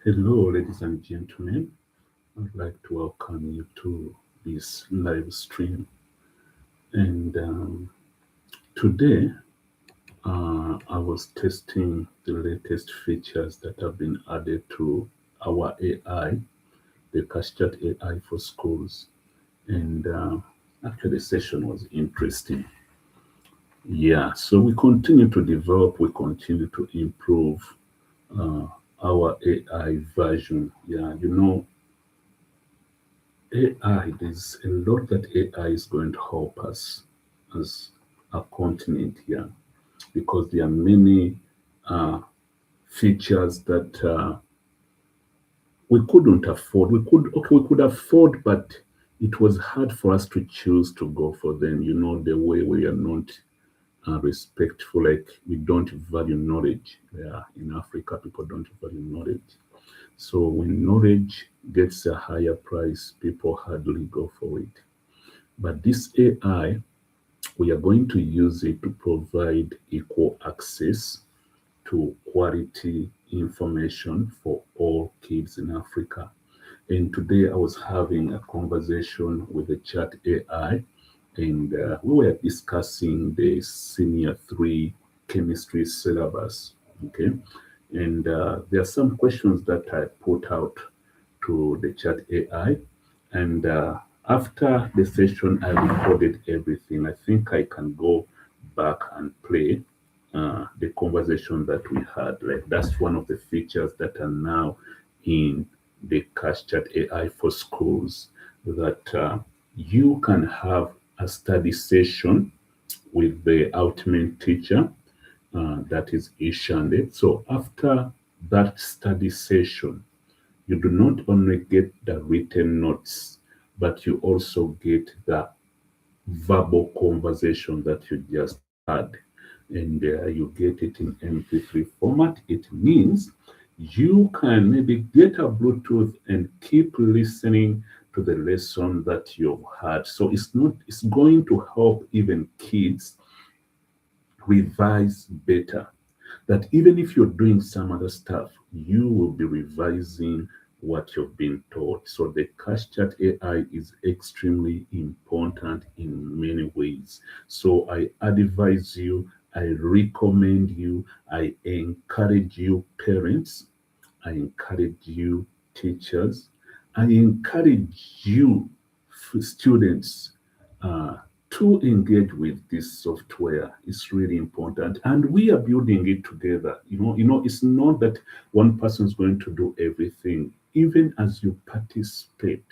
Hello, ladies and gentlemen. I'd like to welcome you to this live stream. And today, I was testing the latest features that have been added to our AI, the CashChat AI for schools. And actually, the session was interesting. Yeah, so we continue to develop, we continue to improve uh, our AI version. Yeah, AI, there's a lot that AI is going to help us as a continent here because there are many uh, features that we couldn't afford. We could afford, but it was hard for us to choose to go for them. The way we are not respectful, like we don't value knowledge. Yeah, in Africa, people don't value knowledge. So when knowledge gets a higher price, people hardly go for it. But this AI, we are going to use it to provide equal access to quality information for all kids in Africa. And today I was having a conversation with the chat AI, and we were discussing the senior three chemistry syllabus. Okay. And there are some questions that I put out to the chat AI. And after the session, I recorded everything. I think I can go back and play the conversation that we had. Like that's one of the features that are now in the CashChat AI for schools that you can have a study session with the ultimate teacher, that is Ishande. So after that study session, you do not only get the written notes, but you also get the verbal conversation that you just had. And you get it in MP3 format. It means you can maybe get a Bluetooth and keep listening to the lesson that you've had. So it's going to help even kids revise better. That even if you're doing some other stuff, you will be revising what you've been taught. So the CashChat AI is extremely important in many ways. So I advise you, I recommend you, I encourage you, parents, I encourage you, teachers, I encourage you, students, uh, to engage with this software is really important, and we are building it together. It's not that one person is going to do everything. Even as you participate,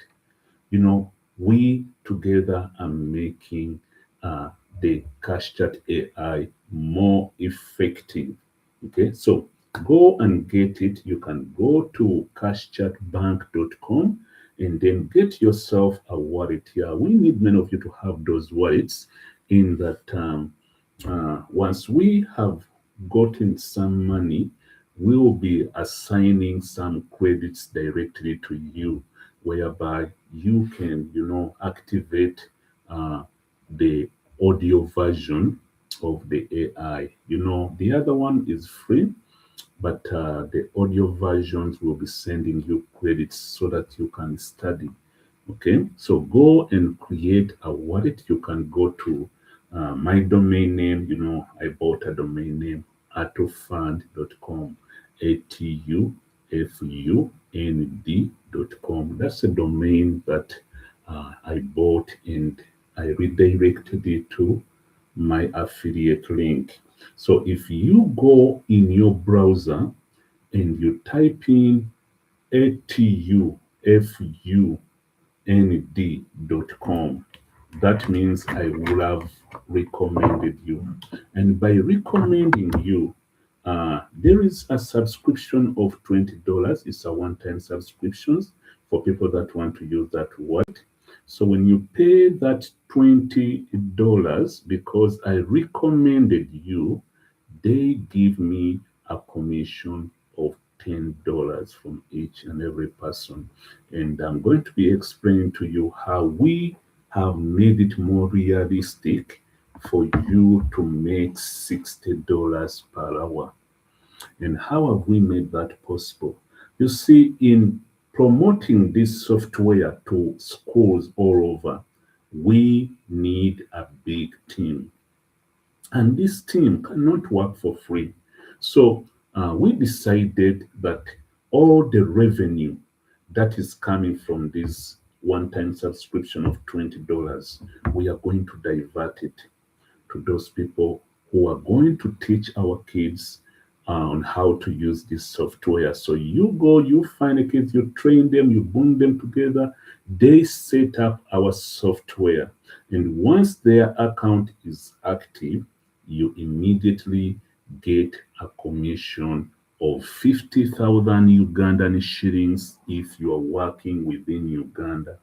we together are making uh, the CashChat AI more effective. Okay, so go and get it. You can go to cashchatbank.com and then get yourself a wallet here. We need many of you to have those wallets in that once we have gotten some money, we will be assigning some credits directly to you, whereby you can, activate the audio version of the AI. The other one is free, but the audio versions will be sending you credits so that you can study. Okay, so go and create a wallet. You can go to my domain name. I bought a domain name, atufund.com, atufund.com. That's a domain that I bought, and I redirected it to my affiliate link. So if you go in your browser and you type in atufund.com, that means I would have recommended you. And by recommending you, there is a subscription of $20. It's a one-time subscription for people that want to use that word. So when you pay that $20, because I recommended you, they give me a commission of $10 from each and every person. And I'm going to be explaining to you how we have made it more realistic for you to make $60 per hour. And how have we made that possible? You see, in promoting this software to schools all over, we need a big team. And this team cannot work for free. So we decided that all the revenue that is coming from this one-time subscription of $20, we are going to divert it to those people who are going to teach our kids on how to use this software. So you go, you find the kids, you train them, you bring them together, they set up our software. And once their account is active, you immediately get a commission of 50,000 Ugandan shillings if you are working within Uganda,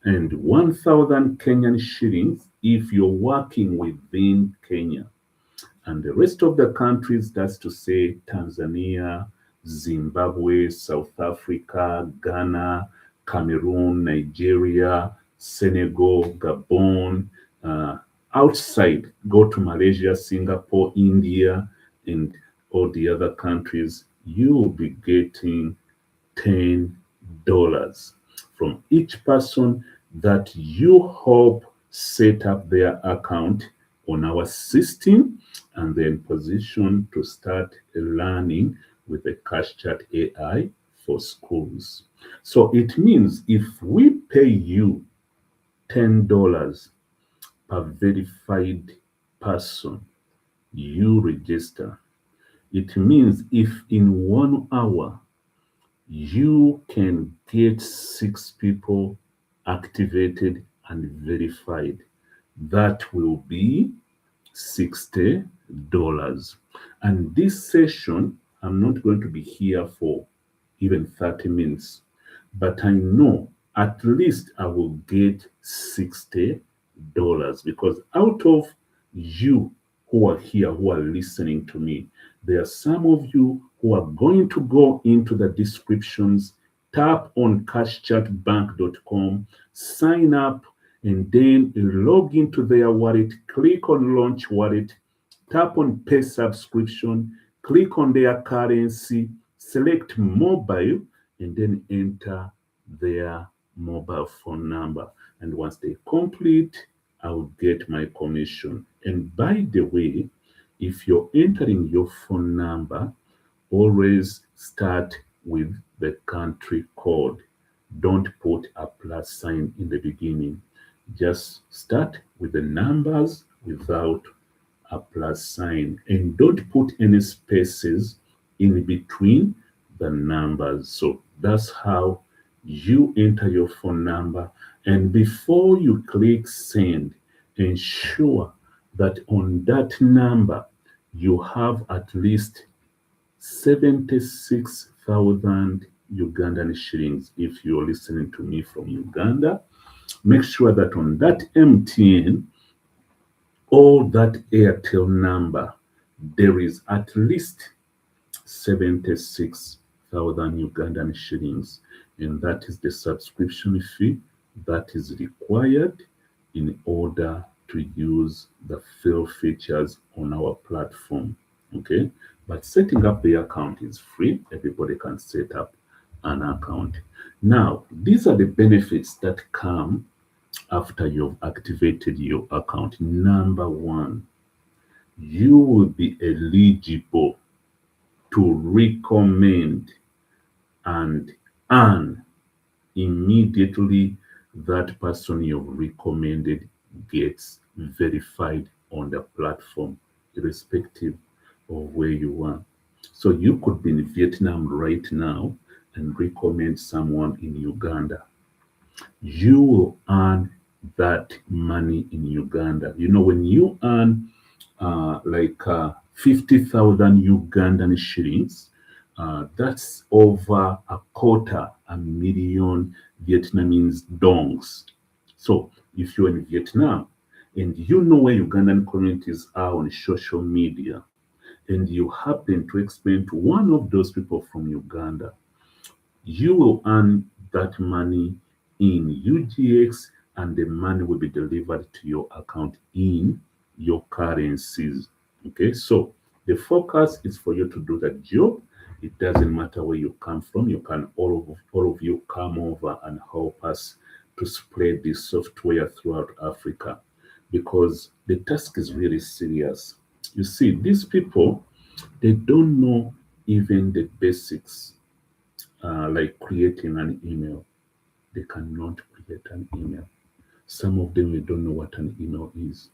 and 1,000 Kenyan shillings if you're working within Kenya. And the rest of the countries, that's to say Tanzania, Zimbabwe, South Africa, Ghana, Cameroon, Nigeria, Senegal, Gabon, uh, outside, go to Malaysia, Singapore, India, and all the other countries, you will be getting $10 from each person that you help set up their account on our system and then position to start learning with the CashChat AI for schools. So it means if we pay you $10 per verified person, you register. It means if in 1 hour you can get 6 people activated and verified, that will be $60. And this session, I'm not going to be here for even 30 minutes, but I know at least I will get $60 because out of you who are here, who are listening to me, there are some of you who are going to go into the descriptions, tap on cashchatbank.com, sign up, and then log into their wallet, click on launch wallet, tap on pay subscription, click on their currency, select mobile, and then enter their mobile phone number. And once they complete, I will get my commission. And by the way, if you're entering your phone number, always start with the country code. Don't put a plus sign in the beginning. Just start with the numbers without a plus sign, and don't put any spaces in between the numbers. So that's how you enter your phone number. And before you click send, ensure that on that number you have at least 76,000 Ugandan shillings. If you're listening to me from Uganda, make sure that on that MTN or that Airtel number, there is at least 76,000 Ugandan shillings. And that is the subscription fee that is required in order to use the fill features on our platform. Okay, but setting up the account is free. Everybody can set up an account. Now, these are the benefits that come after you've activated your account. Number one, you will be eligible to recommend and earn immediately that person you've recommended gets verified on the platform, irrespective of where you are. So you could be in Vietnam right now and recommend someone in Uganda. You will earn that money in Uganda. You know, when you earn 50,000 Ugandan shillings, that's over a quarter a million Vietnamese dongs. So if you're in Vietnam and you know where Ugandan communities are on social media, and you happen to explain to one of those people from Uganda, you will earn that money in UGX, and the money will be delivered to your account in your currencies. Okay, so the focus is for you to do that job It doesn't matter where you come from. You can all of you come over and help us to spread this software throughout Africa, because the task is really serious. You see, these people, they don't know even the basics, like creating an email. They cannot create an email. Some of them, they don't know what an email is.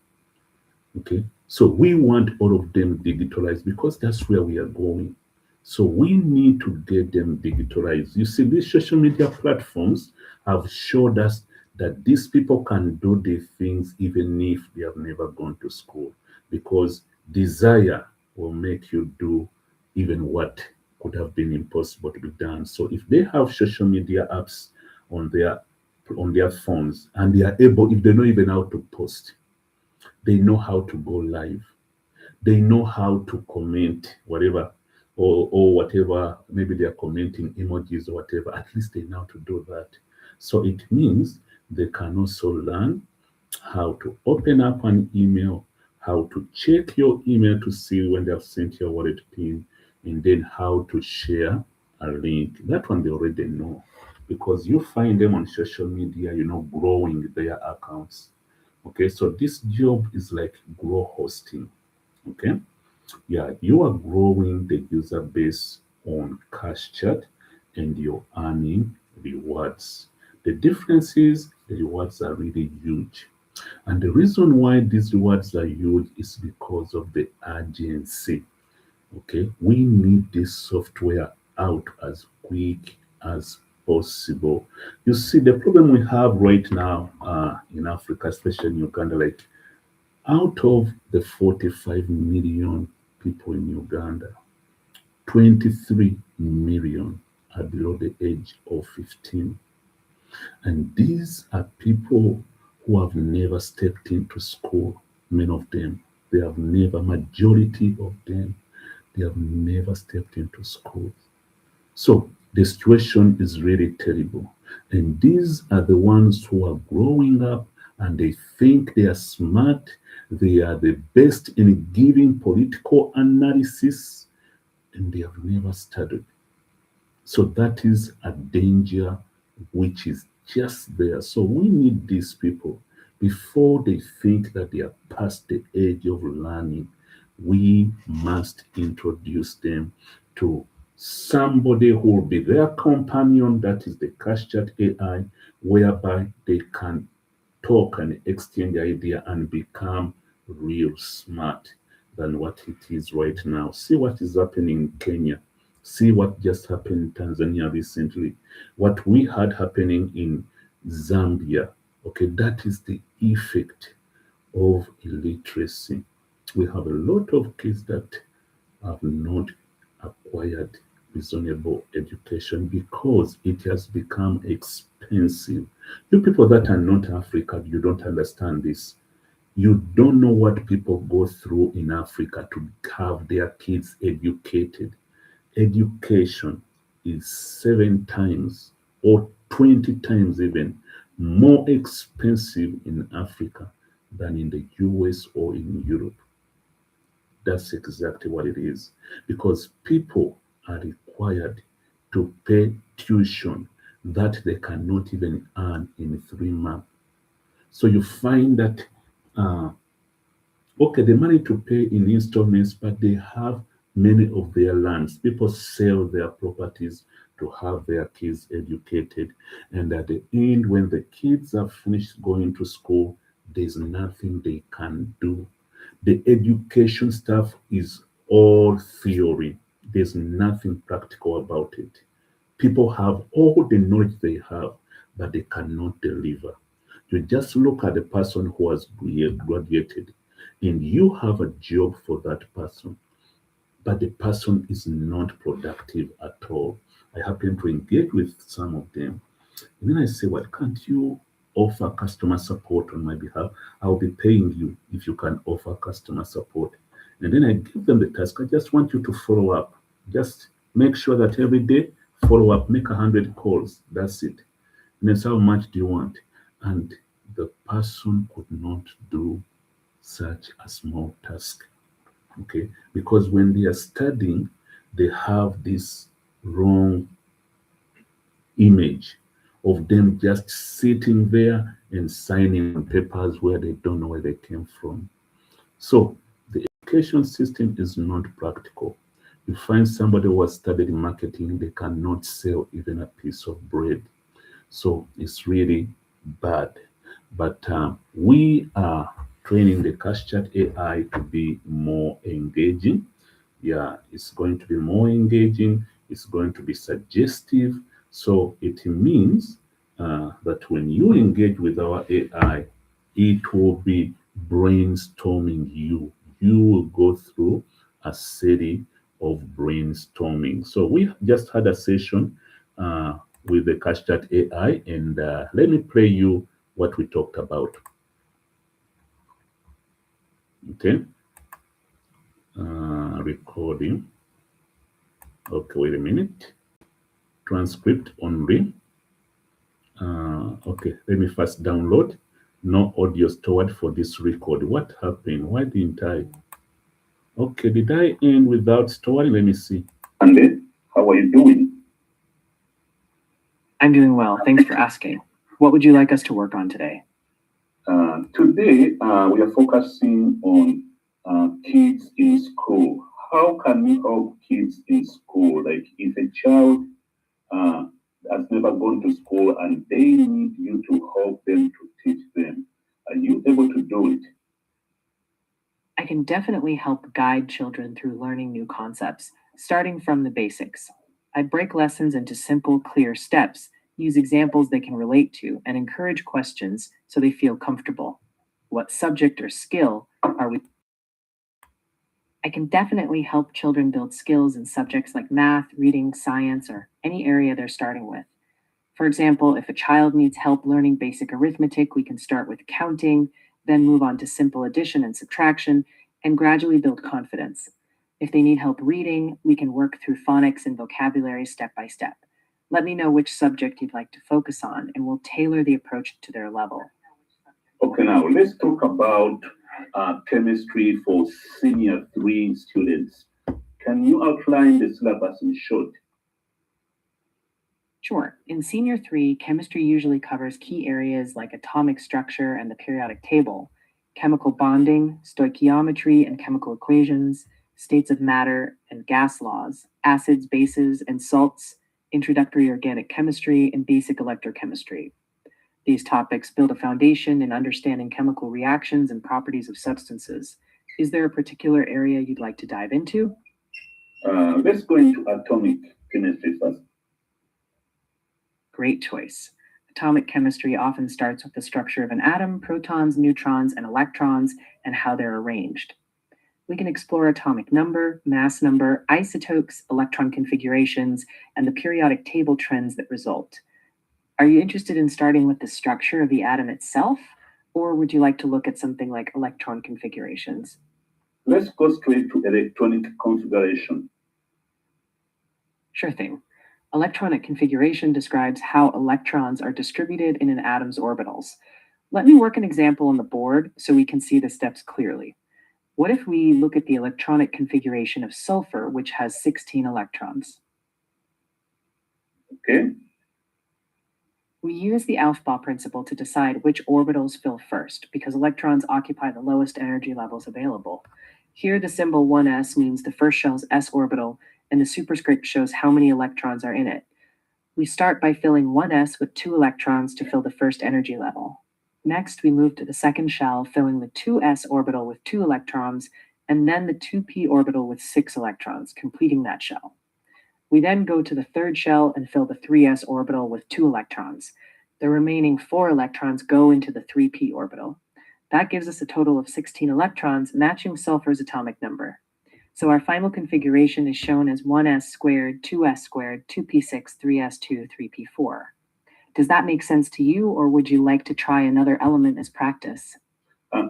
Okay, so we want all of them digitalized because that's where we are going. So we need to get them digitalized. You see, these social media platforms have showed us that these people can do these things even if they have never gone to school, because desire will make you do even what could have been impossible to be done. So if they have social media apps on their phones, and they are able, if they know even how to post, they know how to go live, they know how to comment whatever, or whatever, maybe they are commenting emojis or whatever, at least they know how to do that. So it means they can also learn how to open up an email, how to check your email to see when they have sent your wallet pin, and then how to share a link. That one they already know, because you find them on social media, growing their accounts. Okay, so this job is like grow hosting. Okay, yeah, you are growing the user base on CashChat and you're earning rewards. The difference is the rewards are really huge. And the reason why these rewards are huge is because of the urgency. Okay, we need this software out as quick as possible. You see, the problem we have right now in Africa, especially in Uganda, like out of the 45 million people in Uganda, 23 million are below the age of 15. And these are people who have never stepped into school. Many of them, they have never, majority of them, they have never stepped into school. So the situation is really terrible. And these are the ones who are growing up and they think they are smart, they are the best in giving political analysis, and they have never studied. So that is a danger which is just there. So we need these people before they think that they are past the age of learning. We must introduce them to somebody who will be their companion, that is the CashChat AI, whereby they can talk and exchange idea and become real smart than what it is right now. See what is happening in Kenya. See what just happened in Tanzania recently. What we had happening in Zambia. Okay, that is the effect of illiteracy. We have a lot of kids that have not acquired reasonable education because it has become expensive. You people that are not African, you don't understand this. You don't know what people go through in Africa to have their kids educated. Education is 7 times or 20 times even more expensive in Africa than in the US or in Europe. That's exactly what it is. Because people are required to pay tuition that they cannot even earn in 3 months. So you find that, okay, they manage to pay in installments, but they have many of their lands. People sell their properties to have their kids educated. And at the end, when the kids are finished going to school, there's nothing they can do. The education stuff is all theory. There's nothing practical about it. People have all the knowledge they have, but they cannot deliver. You just look at the person who has graduated, and you have a job for that person, but the person is not productive at all. I happen to engage with some of them, and then I say, well, can't you offer customer support on my behalf? I'll be paying you if you can offer customer support. And then I give them the task. I just want you to follow up. Just make sure that every day, follow up, make 100 calls. That's it. And that's how much do you want? And the person could not do such a small task. Okay, because when they are studying, they have this wrong image of them just sitting there and signing on papers where they don't know where they came from. So the education system is not practical. You find somebody who has studied marketing, they cannot sell even a piece of bread. So it's really bad. But we are training the CashChat AI to be more engaging. Yeah, it's going to be more engaging. It's going to be suggestive. So it means that when you engage with our AI, it will be brainstorming you. You will go through a series of brainstorming. So we just had a session with the CashChat AI, and let me play you what we talked about. Okay, recording. Okay, wait a minute. Transcript only. Okay, let me first download. No audio stored for this record. What happened? Why didn't I? Okay, did I end without storing? Let me see. Andy, how are you doing? I'm doing well. Thanks for asking. What would you like us to work on today? Today, we are focusing on kids in school. How can we help kids in school? Like, if a child uh, has never gone to school and they need you to help them to teach them, are you able to do it? I can definitely help guide children through learning new concepts, starting from the basics. I break lessons into simple, clear steps, use examples they can relate to, and encourage questions so they feel comfortable. What subject or skill are we? I can definitely help children build skills in subjects like math, reading, science, or any area they're starting with. For example, if a child needs help learning basic arithmetic, we can start with counting, then move on to simple addition and subtraction, and gradually build confidence. If they need help reading, we can work through phonics and vocabulary step by step. Let me know which subject you'd like to focus on, and we'll tailor the approach to their level. Okay, now let's talk about chemistry for senior three students. Can you outline the syllabus in short? Sure. In Senior 3, chemistry usually covers key areas like atomic structure and the periodic table, chemical bonding, stoichiometry and chemical equations, states of matter and gas laws, acids, bases, and salts, introductory organic chemistry, and basic electrochemistry. These topics build a foundation in understanding chemical reactions and properties of substances. Is there a particular area you'd like to dive into? Let's go into atomic chemistry first. Great choice. Atomic chemistry often starts with the structure of an atom, protons, neutrons, and electrons, and how they're arranged. We can explore atomic number, mass number, isotopes, electron configurations, and the periodic table trends that result. Are you interested in starting with the structure of the atom itself, or would you like to look at something like electron configurations? Let's go straight to electronic configuration. Sure thing. Electronic configuration describes how electrons are distributed in an atom's orbitals. Let me work an example on the board so we can see the steps clearly. What if we look at the electronic configuration of sulfur, which has 16 electrons? Okay. We use the Aufbau principle to decide which orbitals fill first, because electrons occupy the lowest energy levels available. Here, the symbol 1s means the first shell's s orbital, and the superscript shows how many electrons are in it. We start by filling 1s with 2 electrons to fill the first energy level. Next, we move to the second shell, filling the 2s orbital with 2 electrons, and then the 2p orbital with 6 electrons, completing that shell. We then go to the third shell and fill the 3s orbital with 2 electrons. The remaining 4 electrons go into the 3p orbital. That gives us a total of 16 electrons, matching sulfur's atomic number. So our final configuration is shown as 1s squared, 2s squared, 2p6, 3s2, 3p4. Does that make sense to you, or would you like to try another element as practice?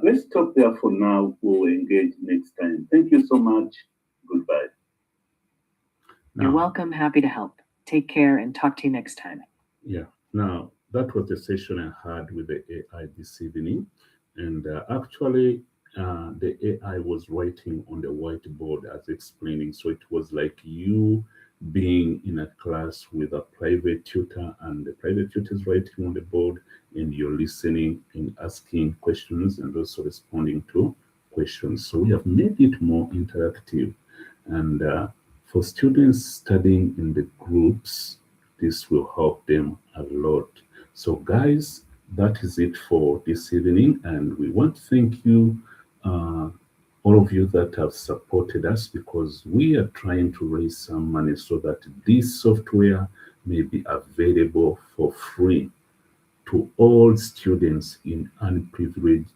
Let's stop there for now. We'll engage next time. Thank you so much. Goodbye. You're welcome. Happy to help. Take care and talk to you next time. Yeah. Now, that was the session I had with the AI this evening. And actually, the AI was writing on the whiteboard as explaining. So it was like you being in a class with a private tutor, and the private tutor is writing on the board, and you're listening and asking questions and also responding to questions. So we have made it more interactive. And for students studying in the groups, this will help them a lot. So, guys, that is it for this evening. And we want to thank you, uh, all of you that have supported us, because we are trying to raise some money so that this software may be available for free to all students in unprivileged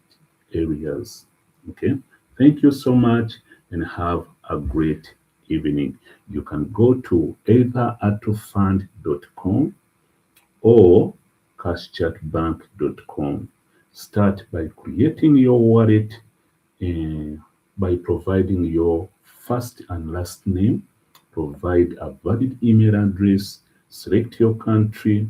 areas. Okay, thank you so much and have a great evening. You can go to either atofund.com or cashchatbank.com. Start by creating your wallet uh, by providing your first and last name, provide a valid email address, select your country,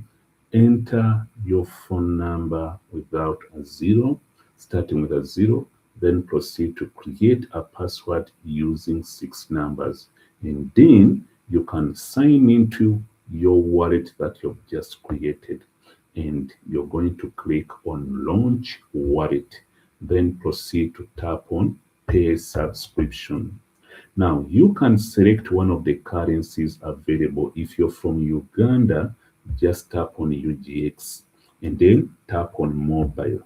enter your phone number without a zero, starting with a zero, then proceed to create a password using 6 numbers. And then you can sign into your wallet that you've just created. And you're going to click on Launch Wallet, then proceed to tap on Pay Subscription. Now, you can select one of the currencies available. If you're from Uganda, just tap on UGX and then tap on Mobile.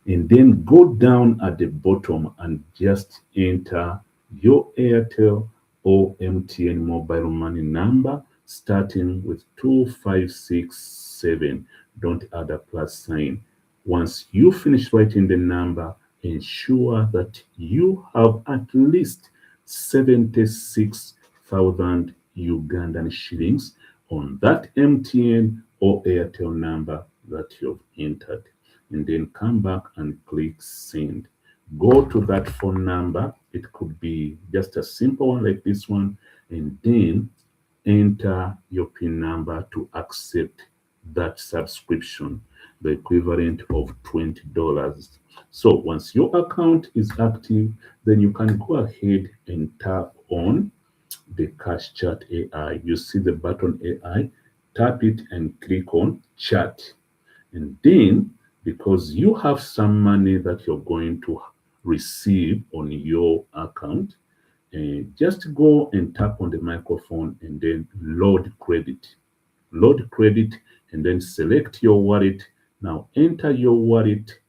And then go down at the bottom and just enter your Airtel or MTN mobile money number starting with 2567. Don't add a plus sign. Once you finish writing the number, ensure that you have at least 76,000 Ugandan shillings on that MTN or Airtel number that you've entered, and then come back and click send. Go to that phone number. It could be just a simple one like this one, and then enter your PIN number to accept that subscription, the equivalent of $20. So once your account is active, then you can go ahead and tap on the CashChat AI. You see the button AI, tap it and click on chat. And then, because you have some money that you're going to receive on your account, just go and tap on the microphone and then load credit. Load credit and then select your wallet. Now enter your wallet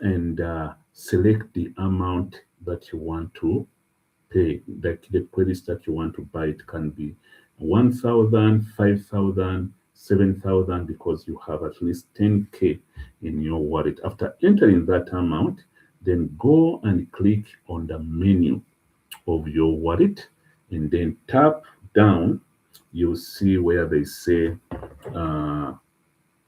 and select the amount that you want to pay, like the credits that you want to buy. It can be 1,000, 5,000, 7,000, because you have at least 10K in your wallet. After entering that amount, then go and click on the menu of your wallet and then tap down. You'll see where they say uh,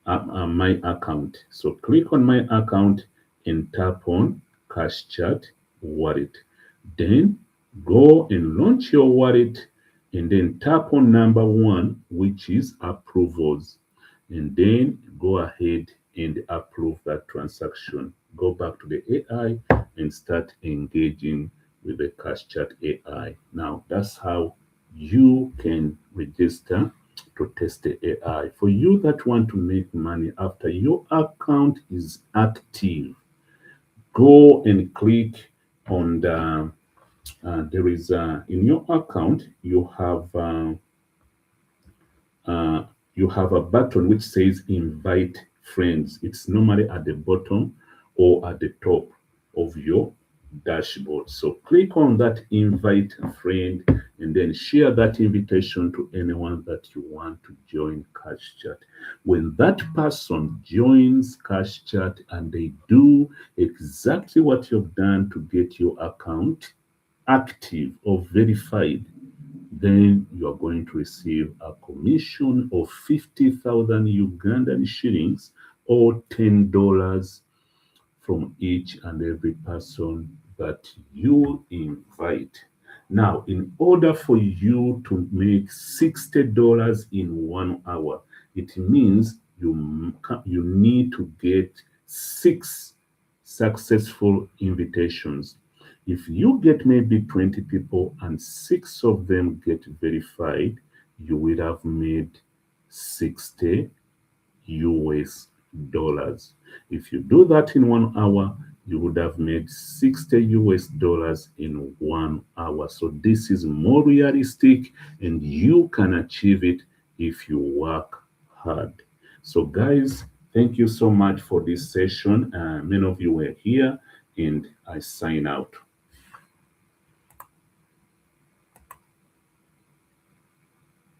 my account. So click on my account and tap on Cash Chat Wallet. Then go and launch your wallet and then tap on number one, which is approvals. And then go ahead and approve that transaction. Go back to the AI and start engaging with the Cash Chat AI. Now, that's how you can register to test the AI. For you that want to make money after your account is active, go and click on the there is in your account uh, you have a button which says invite friends. It's normally at the bottom or at the top of your dashboard. So click on that invite a friend and then share that invitation to anyone that you want to join Cash Chat. When that person joins Cash Chat and they do exactly what you've done to get your account active or verified, then you are going to receive a commission of 50,000 Ugandan shillings or $10 from each and every person that you invite. Now, in order for you to make $60 in 1 hour, it means you need to get successful invitations. If you get maybe 20 people and six of them get verified, you will have made 60 US dollars. If you do that in 1 hour, you would have made 60 US dollars in 1 hour. So this is more realistic and you can achieve it if you work hard. So, guys, thank you so much for this session. Many of you were here, and I sign out.